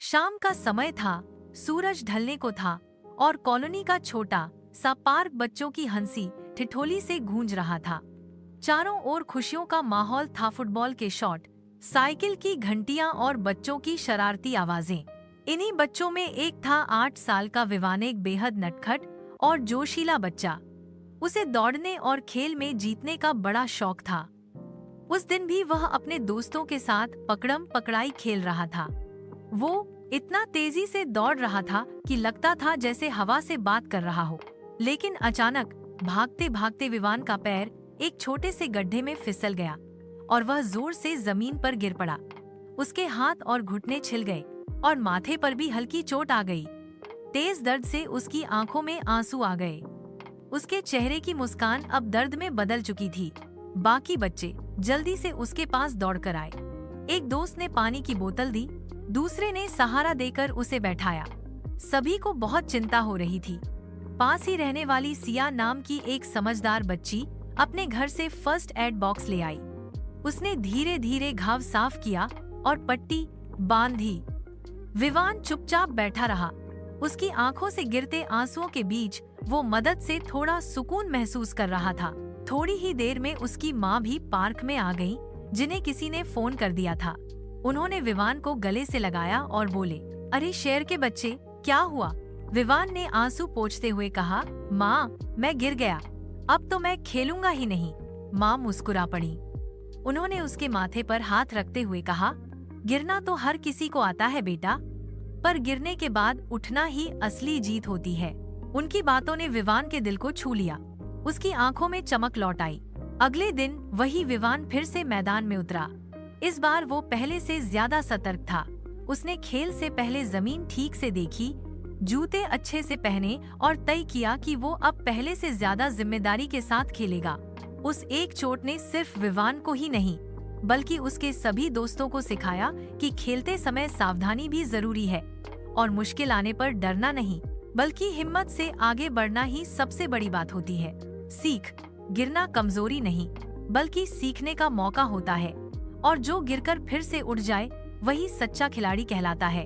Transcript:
शाम का समय था, सूरज ढलने को था और कॉलोनी का छोटा सा पार्क बच्चों की हंसी ठिठोली से गूंज रहा था। चारों ओर खुशियों का माहौल था। फुटबॉल के शॉट, साइकिल की घंटियां और बच्चों की शरारती आवाजें। इन्हीं बच्चों में एक था 8 साल का विवान, एक बेहद नटखट और जोशीला बच्चा। उसे दौड़ने और खेल में जीतने का बड़ा शौक था। उस दिन भी वह अपने दोस्तों के साथ पकड़म पकड़ाई खेल रहा था। वो इतना तेजी से दौड़ रहा था कि लगता था जैसे हवा से बात कर रहा हो। लेकिन अचानक भागते भागते विवान का पैर एक छोटे से गड्ढे में फिसल गया और वह जोर से जमीन पर गिर पड़ा। उसके हाथ और घुटने छिल गए और माथे पर भी हल्की चोट आ गई। तेज दर्द से उसकी आंखों में आंसू आ गए। उसके चेहरे की मुस्कान अब दर्द में बदल चुकी थी। बाकी बच्चे जल्दी से उसके पास दौड़कर आए। एक दोस्त ने पानी की बोतल दी, दूसरे ने सहारा देकर उसे बैठाया। सभी को बहुत चिंता हो रही थी। पास ही रहने वाली सिया नाम की एक समझदार बच्ची अपने घर से फर्स्ट एड बॉक्स ले आई। उसने धीरे धीरे घाव साफ किया और पट्टी बांधी। विवान चुपचाप बैठा रहा। उसकी आंखों से गिरते आंसुओं के बीच वो मदद से थोड़ा सुकून महसूस कर रहा था। थोड़ी ही देर में उसकी माँ भी पार्क में आ गई, जिन्हें किसी ने फोन कर दिया था। उन्होंने विवान को गले से लगाया और बोले, अरे शेर के बच्चे, क्या हुआ? विवान ने आंसू पोंछते हुए कहा, माँ, मैं गिर गया, अब तो मैं खेलूंगा ही नहीं। माँ मुस्कुरा पड़ी। उन्होंने उसके माथे पर हाथ रखते हुए कहा, गिरना तो हर किसी को आता है बेटा, पर गिरने के बाद उठना ही असली जीत होती है। उनकी बातों ने विवान के दिल को छू लिया। उसकी आंखों में चमक लौट आई। अगले दिन वही विवान फिर से मैदान में उतरा। इस बार वो पहले से ज्यादा सतर्क था। उसने खेल से पहले जमीन ठीक से देखी, जूते अच्छे से पहने और तय किया कि वो अब पहले से ज्यादा जिम्मेदारी के साथ खेलेगा। उस एक चोट ने सिर्फ विवान को ही नहीं, बल्कि उसके सभी दोस्तों को सिखाया कि खेलते समय सावधानी भी जरूरी है और मुश्किल आने पर डरना नहीं, बल्कि हिम्मत से आगे बढ़ना ही सबसे बड़ी बात होती है। सीख, गिरना कमजोरी नहीं, बल्कि सीखने का मौका होता है, और जो गिरकर फिर से उठ जाए वही सच्चा खिलाड़ी कहलाता है।